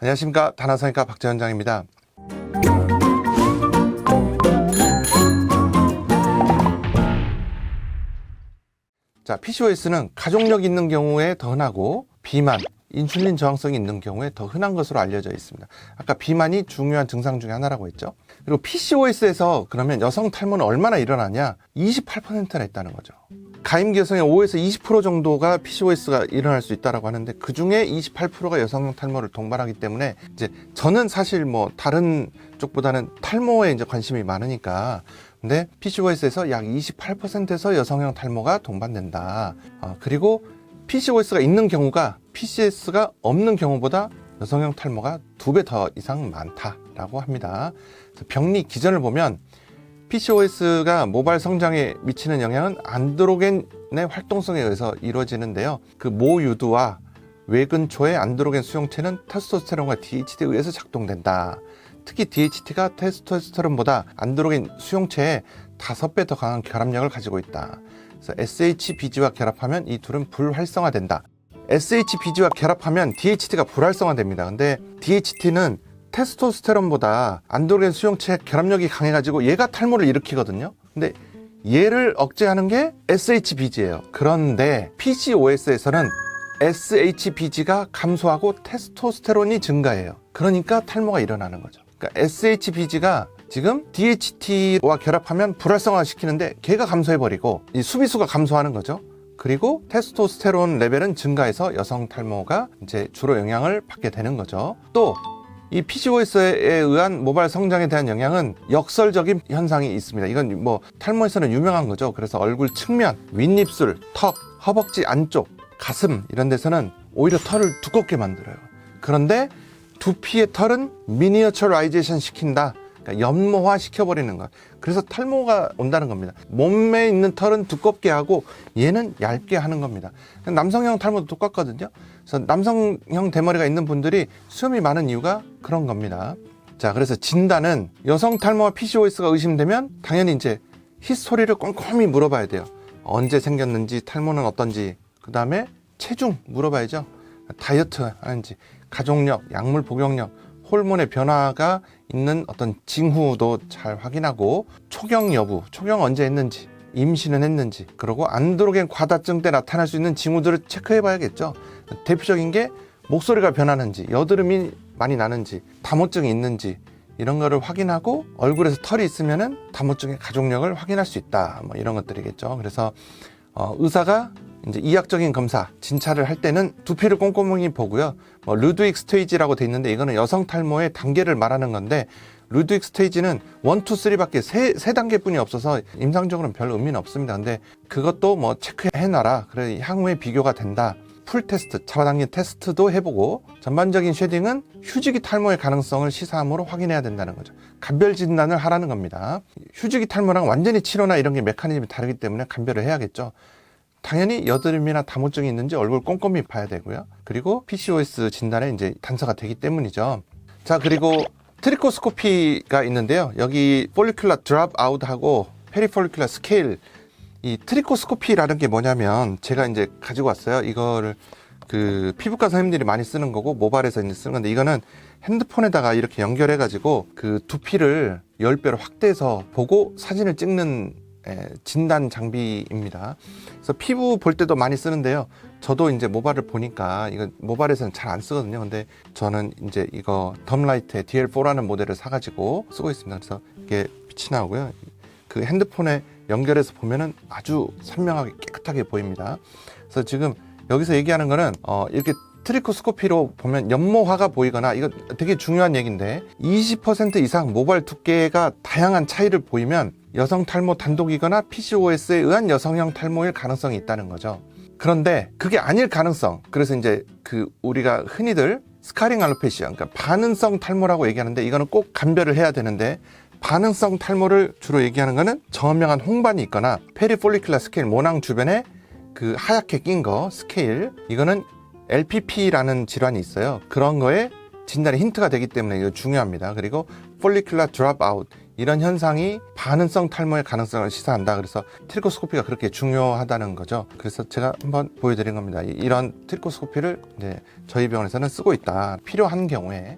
안녕하십니까. 다나성형외과 박재원장입니다. 자, PCOS는 가족력 있는 경우에 더 흔하고 비만, 인슐린 저항성이 있는 경우에 더 흔한 것으로 알려져 있습니다. 아까 비만이 중요한 증상 중에 하나라고 했죠. 그리고 PCOS에서 그러면 여성 탈모는 얼마나 일어나냐? 28%나 있다는 거죠. 가임기 여성의 5에서 20% 정도가 PCOS가 일어날 수 있다라고 하는데 그 중에 28%가 여성형 탈모를 동반하기 때문에 이제 저는 사실 뭐 다른 쪽보다는 탈모에 이제 관심이 많으니까 근데 PCOS에서 약 28%에서 여성형 탈모가 동반된다. 그리고 PCOS가 있는 경우가 PCS가 없는 경우보다 여성형 탈모가 2배 더 이상 많다라고 합니다. 병리 기전을 보면 PCOS가 모발 성장에 미치는 영향은 안드로겐의 활동성에 의해서 이루어지는데요. 그 모유두와 외근초의 안드로겐 수용체는 테스토스테론과 DHT에 의해서 작동된다. 특히 DHT가 테스토스테론보다 안드로겐 수용체에 5배 더 강한 결합력을 가지고 있다. 그래서 SHBG와 결합하면 이 둘은 불활성화된다. SHBG와 결합하면 DHT가 불활성화됩니다. 근데 DHT는 테스토스테론보다 안드로겐 수용체 결합력이 강해가지고 얘가 탈모를 일으키거든요. 근데 얘를 억제하는 게 SHBG예요. 그런데 PCOS에서는 SHBG가 감소하고 테스토스테론이 증가해요. 그러니까 탈모가 일어나는 거죠. 그러니까 SHBG가 지금 DHT와 결합하면 불활성화 시키는데 걔가 감소해버리고 이 수비수가 감소하는 거죠. 그리고 테스토스테론 레벨은 증가해서 여성 탈모가 이제 주로 영향을 받게 되는 거죠. 또 이 PCOS에 의한 모발 성장에 대한 영향은 역설적인 현상이 있습니다. 이건 뭐 탈모에서는 유명한 거죠. 그래서 얼굴 측면, 윗입술, 턱, 허벅지 안쪽, 가슴 이런 데서는 오히려 털을 두껍게 만들어요. 그런데 두피의 털은 미니어처라이제이션 시킨다. 그러니까 연모화 시켜버리는 거야. 그래서 탈모가 온다는 겁니다. 몸에 있는 털은 두껍게 하고 얘는 얇게 하는 겁니다. 남성형 탈모도 똑같거든요. 그래서 남성형 대머리가 있는 분들이 수염이 많은 이유가 그런 겁니다. 자, 그래서 진단은 여성 탈모와 PCOS가 의심되면 당연히 이제 히스토리를 꼼꼼히 물어봐야 돼요. 언제 생겼는지, 탈모는 어떤지, 그 다음에 체중 물어봐야죠. 다이어트 하는지, 가족력, 약물 복용력, 호르몬의 변화가 있는 어떤 징후도 잘 확인하고 초경 여부, 초경 언제 했는지, 임신은 했는지, 그리고 안드로겐 과다증 때 나타날 수 있는 징후들을 체크해 봐야겠죠. 대표적인 게 목소리가 변하는지, 여드름이 많이 나는지, 다모증이 있는지 이런 거를 확인하고 얼굴에서 털이 있으면은 다모증의 가족력을 확인할 수 있다. 뭐 이런 것들이겠죠. 그래서 의사가 이제 이학적인 검사, 진찰을 할 때는 두피를 꼼꼼히 보고요. 루드윅 스테이지라고 돼 있는데 이거는 여성 탈모의 단계를 말하는 건데 루드윅 스테이지는 1, 2, 3밖에 세 단계뿐이 없어서 임상적으로는 별 의미는 없습니다. 근데 그것도 뭐 체크해놔라. 그래 향후에 비교가 된다. 풀 테스트, 잡아당긴 테스트도 해보고 전반적인 쉐딩은 휴지기 탈모의 가능성을 시사함으로 확인해야 된다는 거죠. 감별 진단을 하라는 겁니다. 휴지기 탈모랑 완전히 치료나 이런 게 메커니즘이 다르기 때문에 감별을 해야겠죠. 당연히 여드름이나 다모증이 있는지 얼굴 꼼꼼히 봐야 되고요. 그리고 PCOS 진단에 이제 단서가 되기 때문이죠. 자, 그리고 트리코스코피가 있는데요. 여기 폴리큘러 드랍 아웃하고 페리폴리큘러 스케일, 이 트리코스코피라는 게 뭐냐면 제가 이제 가지고 왔어요. 이거를 그 피부과 선생님들이 많이 쓰는 거고 모발에서 이제 쓰는 건데 이거는 핸드폰에다가 이렇게 연결해 가지고 그 두피를 10배로 확대해서 보고 사진을 찍는 진단 장비입니다. 그래서 피부 볼 때도 많이 쓰는데요. 저도 이제 모발을 보니까 이거 모발에서는 잘 안 쓰거든요. 근데 저는 이제 이거 덤라이트의 DL4라는 모델을 사가지고 쓰고 있습니다. 그래서 이게 빛이 나오고요. 그 핸드폰에 연결해서 보면은 아주 선명하게 깨끗하게 보입니다. 그래서 지금 여기서 얘기하는 거는 이렇게 트리코스코피로 보면 연모화가 보이거나 이거 되게 중요한 얘기인데 20% 이상 모발 두께가 다양한 차이를 보이면 여성 탈모 단독이거나 PCOS에 의한 여성형 탈모일 가능성이 있다는 거죠. 그런데 그게 아닐 가능성, 그래서 이제 그 우리가 흔히들 스카링 알로페시아, 그러니까 반응성 탈모라고 얘기하는데 이거는 꼭 감별을 해야 되는데 반응성 탈모를 주로 얘기하는 거는 저명한 홍반이 있거나 페리폴리큘러 스케일, 모낭 주변에 그 하얗게 낀 거 스케일, 이거는 LPP라는 질환이 있어요. 그런 거에 진단의 힌트가 되기 때문에 이거 중요합니다. 그리고 폴리큘러 드랍 아웃, 이런 현상이 반응성 탈모의 가능성을 시사한다. 그래서 트리코스코피가 그렇게 중요하다는 거죠. 그래서 제가 한번 보여드린 겁니다. 이런 트리코스코피를 이제 저희 병원에서는 쓰고 있다. 필요한 경우에